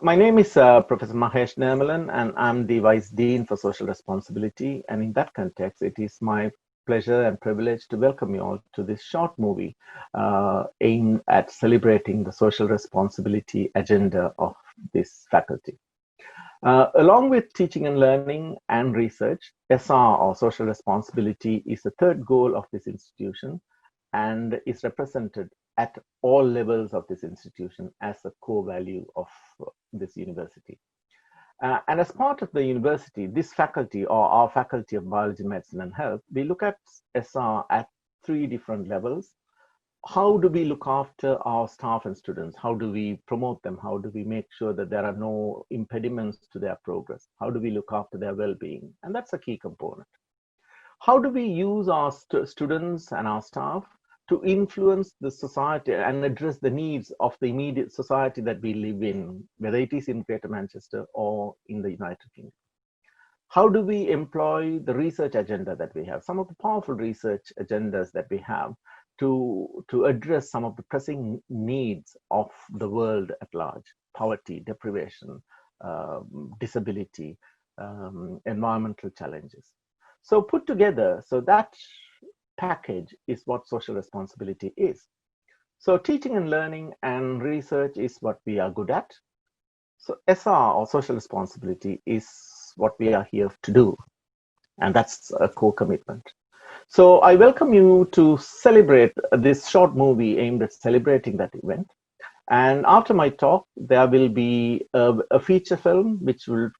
My name is Professor Mahesh Nirmalan, and I'm the Vice Dean for Social Responsibility. And in that context, it is my pleasure and privilege to welcome you all to this short movie aimed at celebrating the social responsibility agenda of this faculty. Along with teaching and learning and research, SR or social responsibility is the third goal of this institution and is represented at all levels of this institution as a core value of this university. And as part of the university, this faculty or our faculty of biology, medicine and health, we look at SR at three different levels. How do we look after our staff and students? How do we promote them? How do we make sure that there are no impediments to their progress? How do we look after their well-being? And that's a key component. How do we use our students and our staff to influence the society and address the needs of the immediate society that we live in, whether it is in Greater Manchester or in the United Kingdom? How do we employ the research agenda that we have, some of the powerful research agendas that we have to address some of the pressing needs of the world at large: poverty, deprivation, disability, environmental challenges. So put together, so that package is what social responsibility is. So teaching and learning and research is what we are good at. So SR or social responsibility is what we are here to do. And that's a core commitment. So I welcome you to celebrate this short movie aimed at celebrating that event. And after my talk, there will be a feature film which will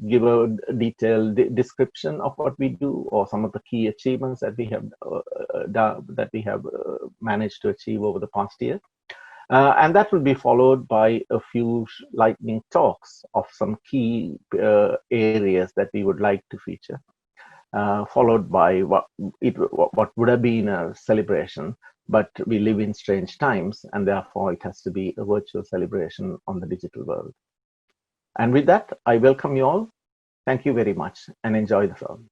give a detailed description of what we do or some of the key achievements that we have managed to achieve over the past year. And that will be followed by a few lightning talks of some key areas that we would like to feature, followed by what would have been a celebration. But we live in strange times, and therefore it has to be a virtual celebration on the digital world. And with that, I welcome you all. Thank you very much and enjoy the film.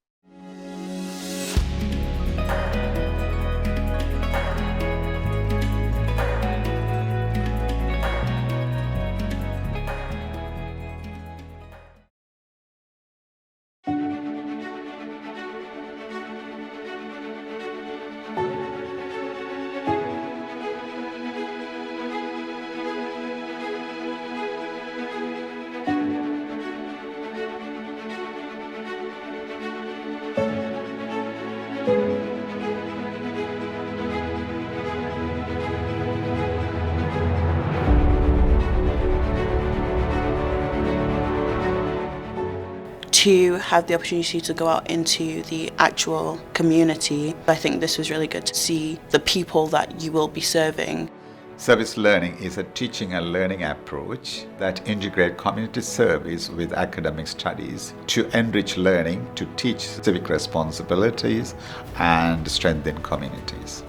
To have the opportunity to go out into the actual community, I think this was really good to see the people that you will be serving. Service learning is a teaching and learning approach that integrates community service with academic studies to enrich learning, to teach civic responsibilities and strengthen communities.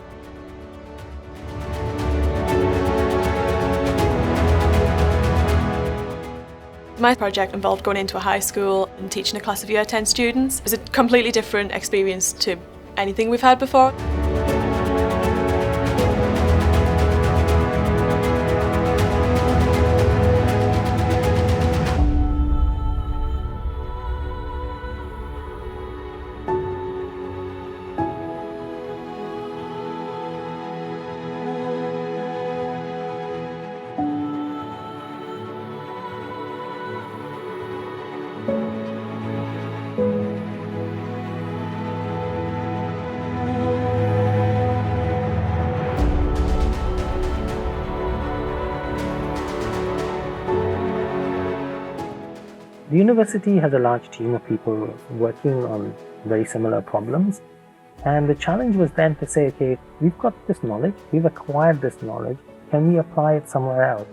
My project involved going into a high school and teaching a class of Year 10 students. It was a completely different experience to anything we've had before. The university has a large team of people working on very similar problems, and the challenge was then to say, okay, we've got this knowledge, we've acquired this knowledge, can we apply it somewhere else?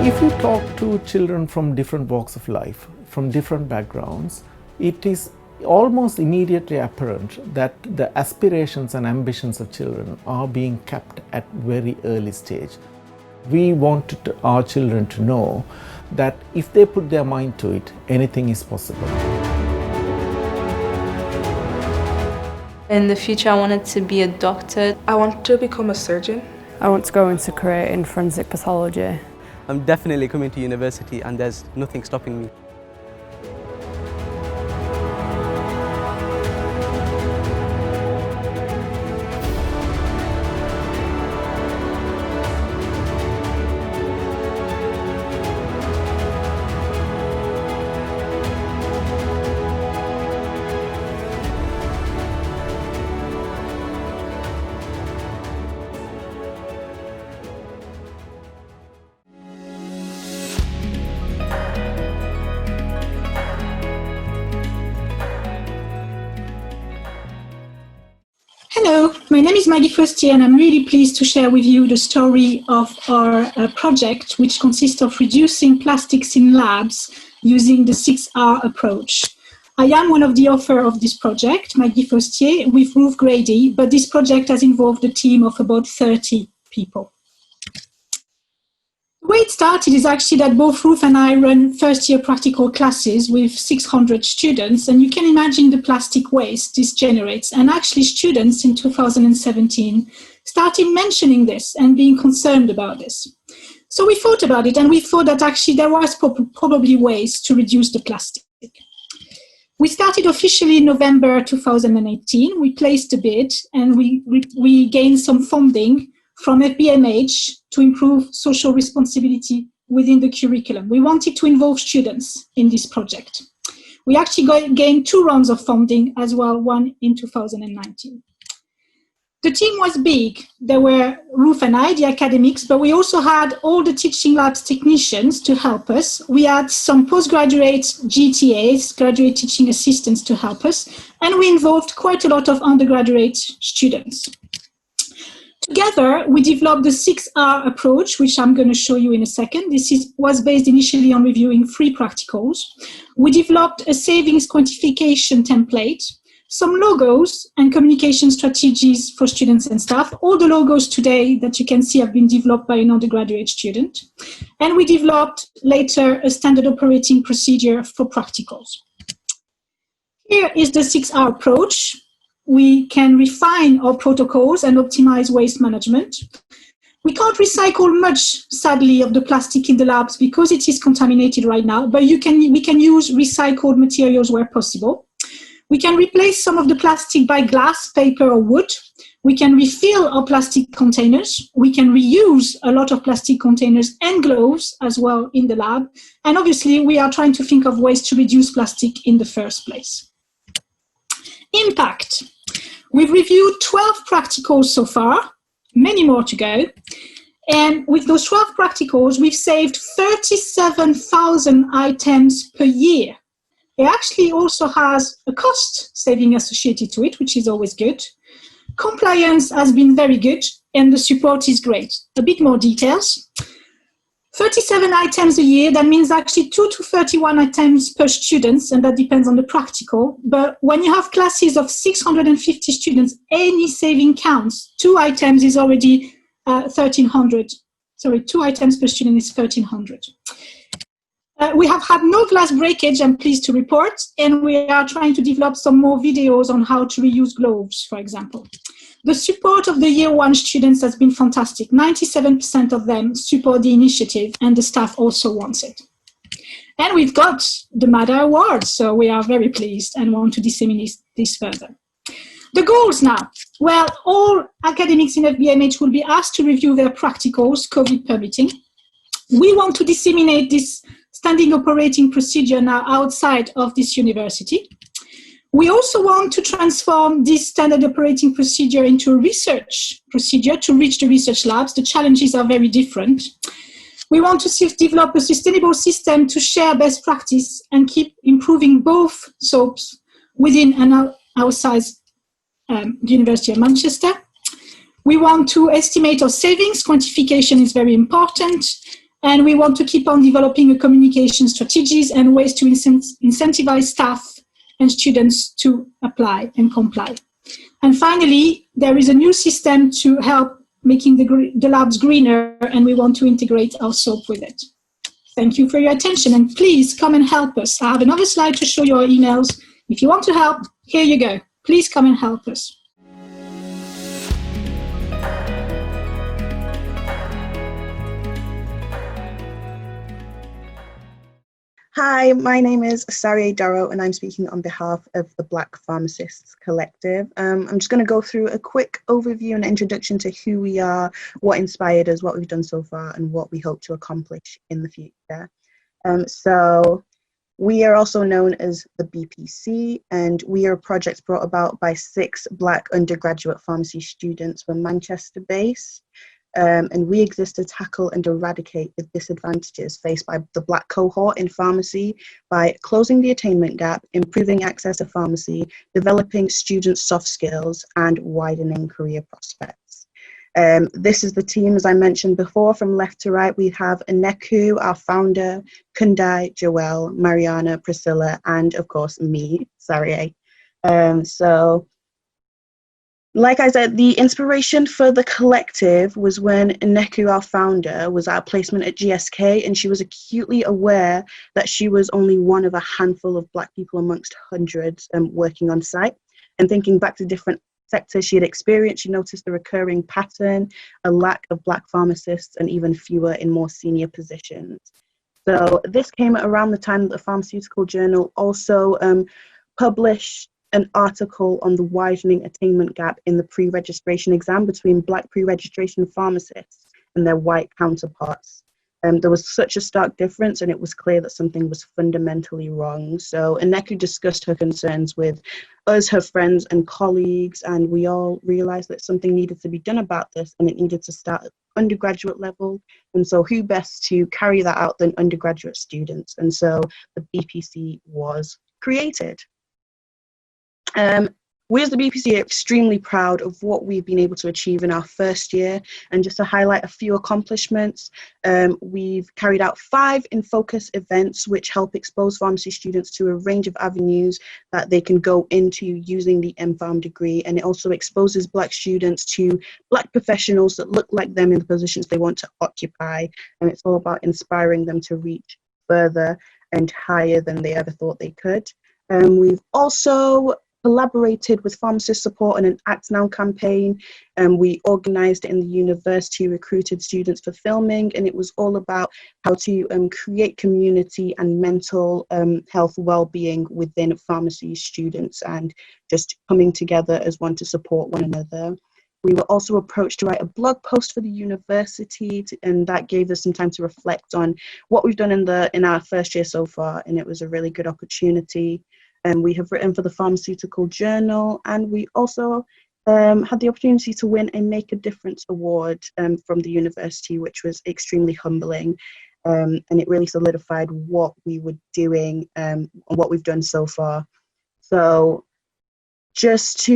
If you talk to children from different walks of life, from different backgrounds, it is almost immediately apparent that the aspirations and ambitions of children are being kept at very early stage. We want our children to know that if they put their mind to it, anything is possible. In the future, I wanted to be a doctor. I want to become a surgeon. I want to go into a career in forensic pathology. I'm definitely coming to university and there's nothing stopping me. Hello, my name is Maggie Fostier and I'm really pleased to share with you the story of our project, which consists of reducing plastics in labs using the 6R approach. I am one of the authors of this project, Maggie Fostier, with Ruth Grady, but this project has involved a team of about 30 people. The way it started is actually that both Ruth and I run first-year practical classes with 600 students, and you can imagine the plastic waste this generates. And actually students in 2017 started mentioning this and being concerned about this. So we thought about it, and we thought that actually there was probably ways to reduce the plastic. We started officially in November 2018. We placed a bid, and we gained some funding from FBMH to improve social responsibility within the curriculum. We wanted to involve students in this project. We actually gained 2 rounds of funding as well, one in 2019. The team was big. There were Ruth and I, the academics, but we also had all the teaching labs technicians to help us. We had some postgraduate GTAs, graduate teaching assistants, to help us, and we involved quite a lot of undergraduate students. Together, we developed the 6R approach, which I'm going to show you in a second. This was based initially on reviewing 3 practicals. We developed a savings quantification template, some logos and communication strategies for students and staff. All the logos today that you can see have been developed by an undergraduate student. And we developed later a standard operating procedure for practicals. Here is the 6R approach. We can refine our protocols and optimize waste management. We can't recycle much, sadly, of the plastic in the labs because it is contaminated right now, but we can use recycled materials where possible. We can replace some of the plastic by glass, paper, or wood. We can refill our plastic containers. We can reuse a lot of plastic containers and gloves as well in the lab. And obviously, we are trying to think of ways to reduce plastic in the first place. Impact. We've reviewed 12 practicals so far, many more to go. And with those 12 practicals, we've saved 37,000 items per year. It actually also has a cost saving associated to it, which is always good. Compliance has been very good, and the support is great. A bit more details. 37 items a year, that means actually 2 to 31 items per student, and that depends on the practical. But when you have classes of 650 students, any saving counts. 2 items is already 1,300. Sorry, 2 items per student is 1,300. We have had no glass breakage, I'm pleased to report, and we are trying to develop some more videos on how to reuse gloves, for example. The support of the Year 1 students has been fantastic. 97% of them support the initiative, and the staff also wants it. And we've got the MADA award, so we are very pleased and want to disseminate this further. The goals now. Well, all academics in FBMH will be asked to review their practicals, COVID permitting. We want to disseminate this standing operating procedure now outside of this university. We also want to transform this standard operating procedure into a research procedure to reach the research labs. The challenges are very different. We want to develop a sustainable system to share best practice and keep improving both SOAPs within and outside the University of Manchester. We want to estimate our savings. Quantification is very important. And we want to keep on developing a communication strategies and ways to incentivize staff and students to apply and comply. And finally, there is a new system to help making the labs greener, and we want to integrate our soap with it. Thank you for your attention, and please come and help us. I have another slide to show your emails. If you want to help, here you go. Please come and help us. Hi, my name is Sarie Darrow and I'm speaking on behalf of the Black Pharmacists Collective. I'm just going to go through a quick overview and introduction to who we are, what inspired us, what we've done so far, and what we hope to accomplish in the future. So we are also known as the BPC, and we are a project brought about by 6 Black undergraduate pharmacy students from Manchester based. And we exist to tackle and eradicate the disadvantages faced by the Black cohort in pharmacy by closing the attainment gap, improving access to pharmacy, developing students' soft skills, and widening career prospects. This is the team, as I mentioned before, from left to right. We have Ineku, our founder, Kundai, Joelle, Mariana, Priscilla, and of course me, Sarie. Like I said, the inspiration for the collective was when Ineku, our founder, was at a placement at GSK, and she was acutely aware that she was only one of a handful of Black people amongst hundreds working on site. And thinking back to different sectors she had experienced, she noticed a recurring pattern, a lack of Black pharmacists, and even fewer in more senior positions. So this came around the time that the Pharmaceutical Journal also published an article on the widening attainment gap in the pre-registration exam between Black pre-registration pharmacists and their white counterparts. There was such a stark difference, and it was clear that something was fundamentally wrong. So Ineku discussed her concerns with us, her friends and colleagues, and we all realized that something needed to be done about this, and it needed to start at undergraduate level. And so who best to carry that out than undergraduate students? And so the BPC was created. We as the BPC are extremely proud of what we've been able to achieve in our first year, and just to highlight a few accomplishments, we've carried out 5 in-focus events which help expose pharmacy students to a range of avenues that they can go into using the MPharm degree, and it also exposes Black students to Black professionals that look like them in the positions they want to occupy, and it's all about inspiring them to reach further and higher than they ever thought they could. We've also collaborated with Pharmacist Support on an Act Now campaign, and we organised it in the university, recruited students for filming, and it was all about how to create community and mental health well-being within pharmacy students and just coming together as one to support one another. We were also approached to write a blog post for the university, and that gave us some time to reflect on what we've done in our first year so far, and it was a really good opportunity. We have written for the Pharmaceutical Journal, and we also had the opportunity to win a Make a Difference award from the university, which was extremely humbling, and it really solidified what we were doing and what we've done so far. So just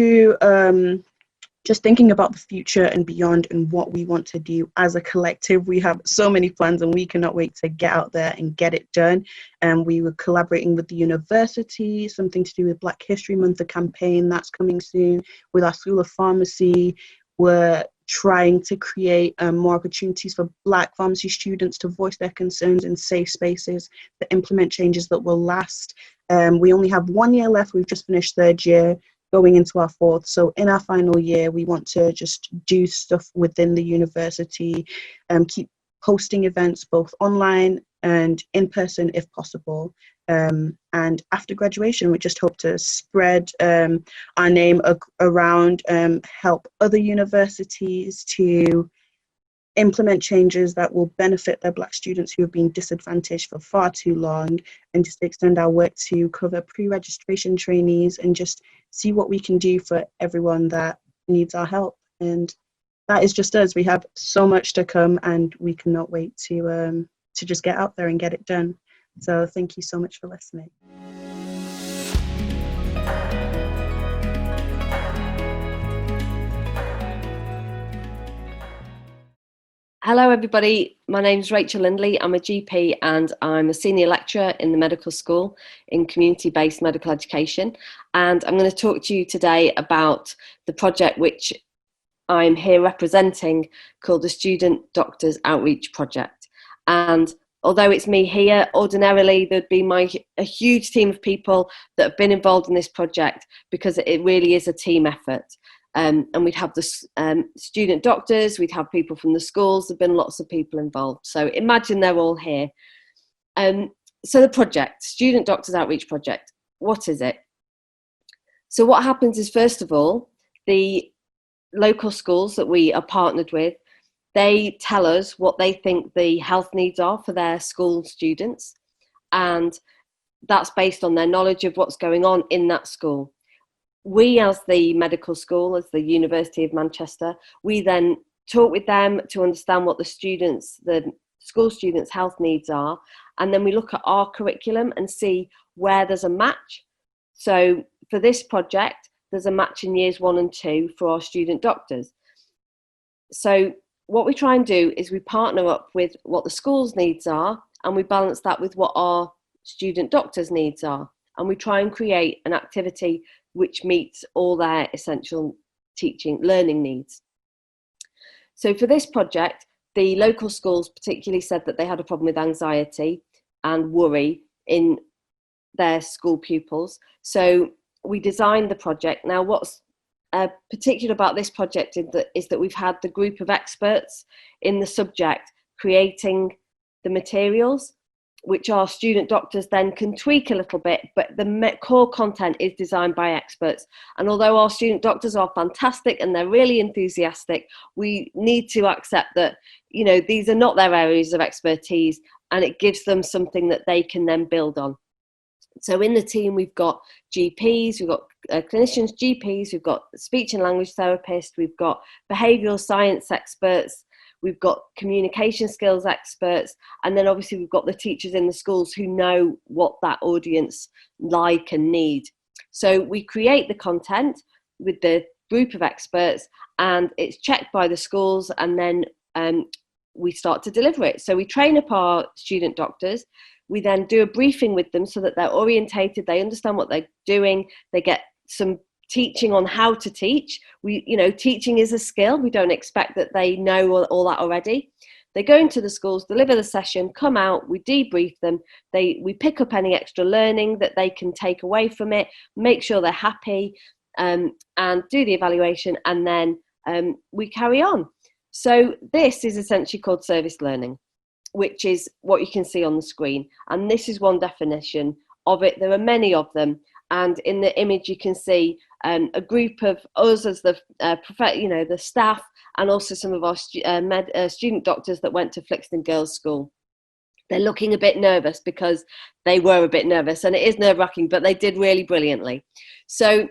thinking about the future and beyond and what we want to do as a collective, we have so many plans and we cannot wait to get out there and get it done. And we were collaborating with the university, something to do with Black History Month, a campaign that's coming soon. With our School of Pharmacy, we're trying to create more opportunities for Black pharmacy students to voice their concerns in safe spaces, to implement changes that will last. We only have 1 year left. We've just finished 3rd year, going into our 4th. So in our final year, we want to just do stuff within the university, keep hosting events both online and in person if possible. And after graduation, we just hope to spread our name around, help other universities to implement changes that will benefit their Black students who have been disadvantaged for far too long, and just extend our work to cover pre-registration trainees and just see what we can do for everyone that needs our help. And that is just us. We have so much to come, and we cannot wait to just get out there and get it done. So thank you so much for listening. Hello everybody, my name's Rachel Lindley. I'm a GP and I'm a senior lecturer in the medical school in community-based medical education, and I'm going to talk to you today about the project which I'm here representing, called the Student Doctors Outreach Project. And although it's me here, ordinarily there'd be a huge team of people that have been involved in this project, because it really is a team effort. And we'd have the student doctors, we'd have people from the schools, there've been lots of people involved. So imagine they're all here. So the project, Student Doctors Outreach Project, what is it? So what happens is, first of all, the local schools that we are partnered with, they tell us what they think the health needs are for their school students. And that's based on their knowledge of what's going on in that school. We, as the medical school, as the University of Manchester, we then talk with them to understand what the school students' health needs are, and then we look at our curriculum and see where there's a match. So for this project, there's a match in years 1 and 2 for our student doctors. So what we try and do is we partner up with what the school's needs are, and we balance that with what our student doctors' needs are, and we try and create an activity which meets all their essential learning needs. So for this project, the local schools particularly said that they had a problem with anxiety and worry in their school pupils. So we designed the project. Now, what's particular about this project is that we've had the group of experts in the subject creating the materials, which our student doctors then can tweak a little bit, but the core content is designed by experts. And although our student doctors are fantastic and they're really enthusiastic, we need to accept that, you know, these are not their areas of expertise, and it gives them something that they can then build on. So in the team, we've got GPs, we've got clinicians, GPs, we've got speech and language therapists, we've got behavioural science experts, we've got communication skills experts, and then obviously we've got the teachers in the schools who know what that audience like and need. So we create the content with the group of experts, and it's checked by the schools, and then we start to deliver it. So we train up our student doctors. We then do a briefing with them so that they're orientated, they understand what they're doing, they get some teaching on how to teach. Teaching is a skill. We don't expect that they know all that already. They go into the schools, deliver the session, come out, we debrief them, we pick up any extra learning that they can take away from it, make sure they're happy, and do the evaluation, and then we carry on. So this is essentially called service learning, which is what you can see on the screen. And this is one definition of it. There are many of them. And in the image, you can see a group of us as the staff, and also some of our student doctors that went to Flixton Girls' School. They're looking a bit nervous because they were a bit nervous, and it is nerve-wracking, but they did really brilliantly. So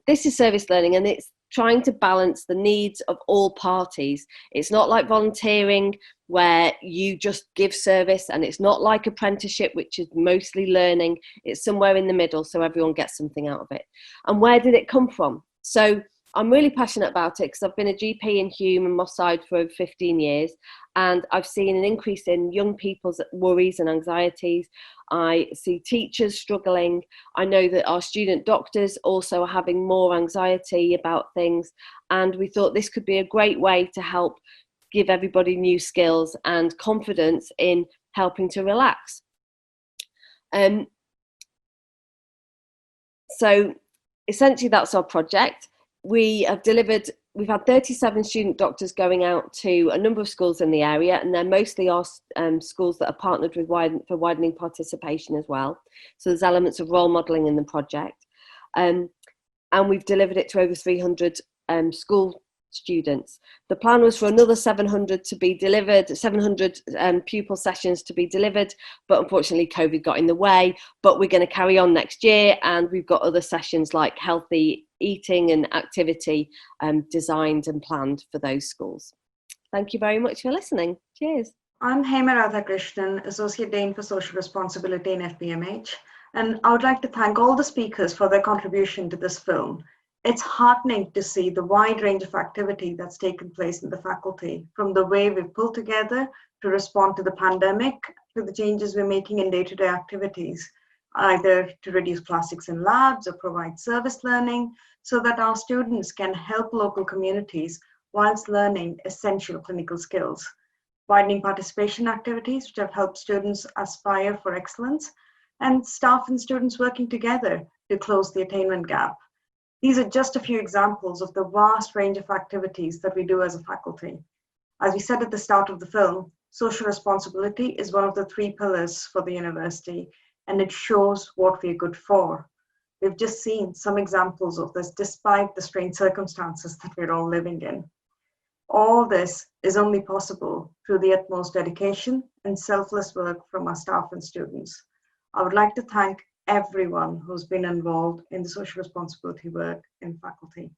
this is service learning, and it's trying to balance the needs of all parties. It's not like volunteering where you just give service, and it's not like apprenticeship, which is mostly learning. It's somewhere in the middle, so everyone gets something out of it. And where did it come from? So I'm really passionate about it because I've been a GP in Hume and Moss Side for over 15 years, and I've seen an increase in young people's worries and anxieties. I see teachers struggling. I know that our student doctors also are having more anxiety about things, and we thought this could be a great way to help give everybody new skills and confidence in helping to relax. So essentially that's our project. We've had 37 student doctors going out to a number of schools in the area, and they're mostly our schools that are partnered with for widening participation as well. So there's elements of role modelling in the project. And we've delivered it to over 300 school students. The plan was for another 700 to be delivered, 700 pupil sessions to be delivered, but unfortunately COVID got in the way. But we're going to carry on next year, and we've got other sessions like healthy eating and activity designed and planned for those schools. Thank you very much for listening. Cheers. I'm Hema Radhakrishnan, Associate Dean for Social Responsibility in FBMH, and I would like to thank all the speakers for their contribution to this film. It's heartening to see the wide range of activity that's taken place in the faculty, from the way we've pulled together to respond to the pandemic, to the changes we're making in day-to-day activities, either to reduce plastics in labs or provide service learning so that our students can help local communities whilst learning essential clinical skills. Widening participation activities which have helped students aspire for excellence, and staff and students working together to close the attainment gap. These are just a few examples of the vast range of activities that we do as a faculty. As we said at the start of the film, social responsibility is one of the 3 pillars for the university, and it shows what we're good for. We've just seen some examples of this despite the strange circumstances that we're all living in. All this is only possible through the utmost dedication and selfless work from our staff and students. I would like to thank everyone who's been involved in the social responsibility work in faculty.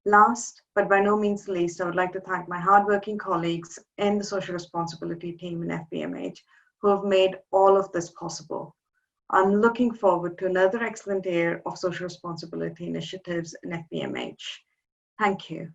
Last, but by no means least, I would like to thank my hardworking colleagues in the social responsibility team in FBMH who have made all of this possible. I'm looking forward to another excellent year of social responsibility initiatives in FBMH. Thank you.